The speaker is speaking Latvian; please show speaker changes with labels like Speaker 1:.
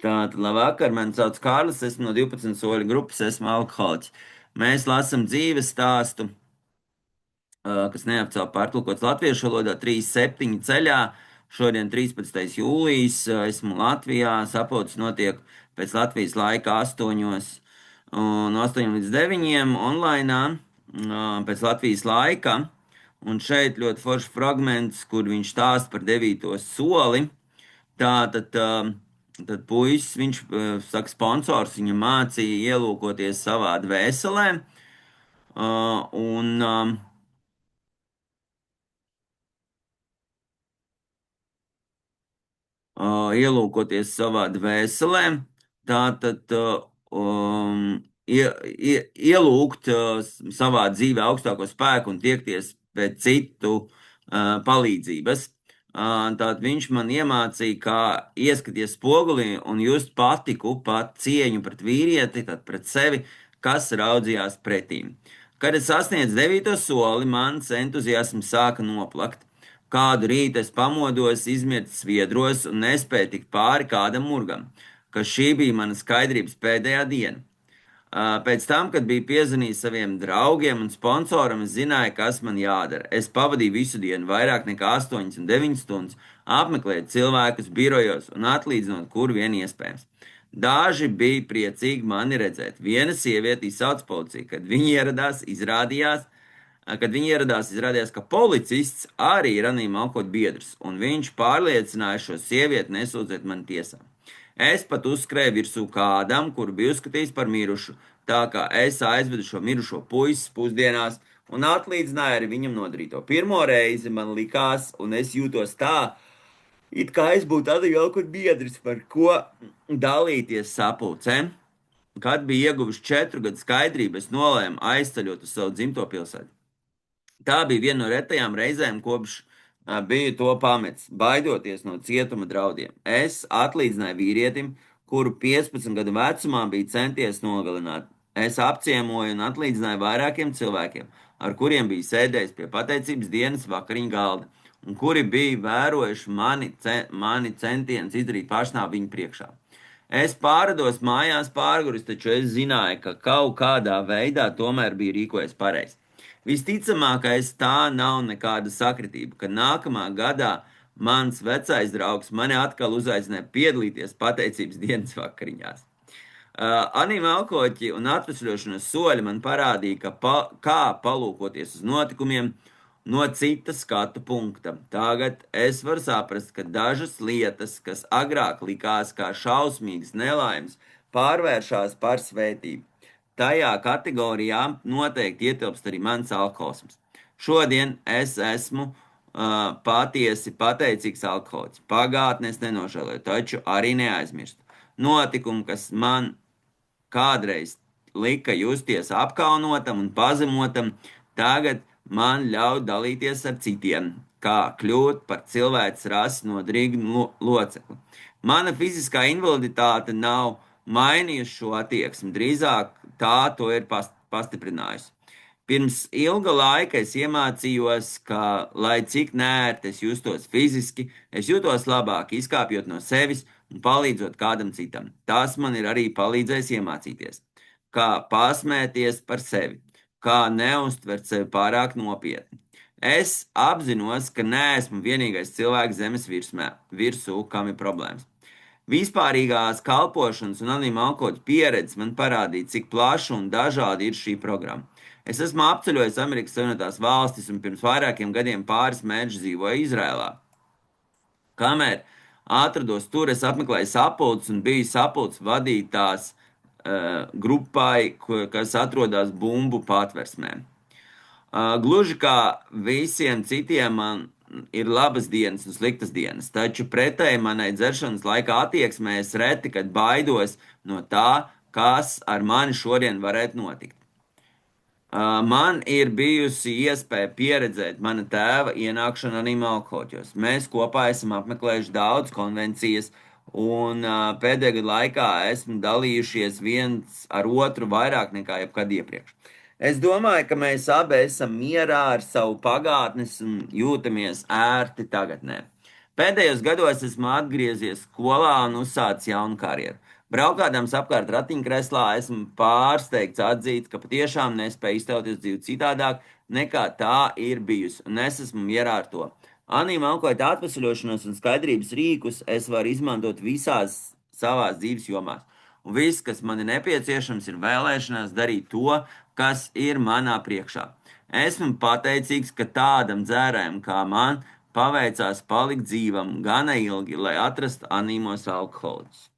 Speaker 1: Tātad, labvakar, mani sauc Kārlis, esmu no 12 soļu grupas, esmu alkoholiķis. Mēs lasām dzīves stāstu, kas neapcelti pārtulkots latviešu valodā, 3.7. ceļā. Šodien 13. jūlijas, esmu Latvijā, sapulces notiek pēc Latvijas laika 8, no 8 līdz 9 online, pēc Latvijas laika. Un šeit ļoti foršs fragments, kur viņš stāsta par 9. soli. Tātad, tad puisis, viņš saka, sponsors viņam mācīja ielūkoties savā dvēselē, un ielūkoties savā dvēselē, tātad ielūgt savā dzīvē augstāko spēku un tiekties pēc citu palīdzības. Tātad viņš man iemācīja, kā ieskaties spogulī un just patiku, pat cieņu pret vīrieti, tad pret sevi, kas raudzījās pretīm. Kad es sasniedzu 9. soli, mans entuziasms sāka noplakt. Kādu rītu es pamodos, izmirts sviedros un nespēju tikt pāri kādam murgam, ka šī bija mana skaidrības pēdējā diena. Pēc tam, kad biju piezvanījis saviem draugiem un sponsoram, es zināju, kas man jādara. Es pavadīju visu dienu, vairāk nekā 8 un 9 stundas, apmeklējot cilvēkus birojos un atlīdzinot, kur vien iespējams. Daži bija priecīgi mani redzēt. Viena sieviete izsauca policiju, kad viņi izrādījās, ka policists arī ir anonīma alkohola biedrs, un viņš pārliecināja šo sievieti nesūdzēt mani tiesā. Es pat uzskrēju virsū kādam, kuru biju uzskatījis par mirušu, tā kā es aizvedu šo mirušo puisi pusdienās un atlīdzināju arī viņam nodarīto. Pirmo reizi man likās, un es jūtos tā, it kā es būtu anonīma alkohola biedrs, par ko dalīties sapulcē. Kad bija ieguvuši 4 gadu skaidrību, es nolēmu aizceļot uz savu dzimto pilsētu. Tā bija viena no retajām reizēm, kopš biju to pametis, baidoties no cietuma draudiem. Es atlīdzināju vīrietim, kuru 15 gadu vecumā bija centies nogalināt. Es apciemoju un atlīdzināju vairākiem cilvēkiem, ar kuriem biju sēdējis pie pateicības dienas vakariņu galda, un kuri bija vērojuši mani centienus izdarīt pašnāvu viņu priekšā. Es pārādos mājās pārguris, taču es zināju, ka kaut kādā veidā tomēr biju rīkojies pareizi. Visticamākais tā nav nekāda sakritība, ka nākamā gadā mans vecais draugs mani atkal uzaicināja piedalīties pateicības dienas vakariņās. Anīma alkohoļi un atvesļošanas soļi man parādīja, kā palūkoties uz notikumiem no cita skatu punkta. Tagad es varu saprast, ka dažas lietas, kas agrāk likās kā šausmīgas nelaimes, pārvēršas par svētību. Tajā kategorijā noteikti ietilpst arī mans alkoholisms. Šodien es esmu patiesi pateicīgs alkoholiķis. Pagātnē es nenožēloju, taču arī neaizmirstu. Notikumi, kas man kādreiz lika justies apkaunotam un pazemotam, tagad man ļauj dalīties ar citiem, kā kļūt par cilvēces rasi nodrīgu locekli. Mana fiziskā invaliditāte nav mainījusi šo attieksmi, drīzāk tā to ir pastiprinājusi. Pirms ilga laika es iemācījos, ka, lai cik nērti es justos fiziski, es jūtos labāk, izkāpjot no sevis un palīdzot kādam citam. Tas man ir arī palīdzējis iemācīties, kā pasmēties par sevi, kā neuztvert sevi pārāk nopietni. Es apzinos, ka neesmu vienīgais cilvēks zemes virsū, kam ir problēmas. Vispārīgās kalpošanas un anonīma alkohoļa pieredze man parādīja, cik plaša un dažāda ir šī programma. Es esmu apceļojis Amerikas Savienotās valstis un pirms vairākiem gadiem pāris mēnešus dzīvoju Izrēlā. Kamēr atrados tur, es apmeklēju sapulces un biju sapulces vadītājs grupai, kas atrodas bumbu patversmē. Gluži kā visiem citiem, man ir labas dienas un sliktas dienas, taču pretēji manai dzeršanas laika attieksmē es reti, kad baidos no tā, kas ar mani šodien varētu notikt. Man ir bijusi iespēja pieredzēt mana tēva ienākšanu anonīma alkohoļos. Mēs kopā esam apmeklējuši daudz konvencijas, un pēdējā gada laikā esmu dalījušies viens ar otru vairāk nekā jebkad iepriekš. Es domāju, ka mēs abi esam mierā ar savu pagātnes un jūtamies ērti tagadnē. Pēdējos gados esmu atgriezies skolā un uzsācis jaunu karjeru. Braukādams apkārt ratiņkrēslā, esmu pārsteigts atzīt, ka patiešām nespēju iztauties dzīvi citādāk, nekā tā ir bijusi, un es esmu mierā ar to. Anī malkojot atvesaļošanos un skaidrības rīkus, es varu izmantot visās savās dzīves jomās. Un viss, kas man ir nepieciešams, ir vēlēšanās darīt to, kas ir manā priekšā. Esmu pateicīgs, ka tādam dzērājam kā man paveicās palikt dzīvam gana ilgi, lai atrastu anīmos alkoholiķus.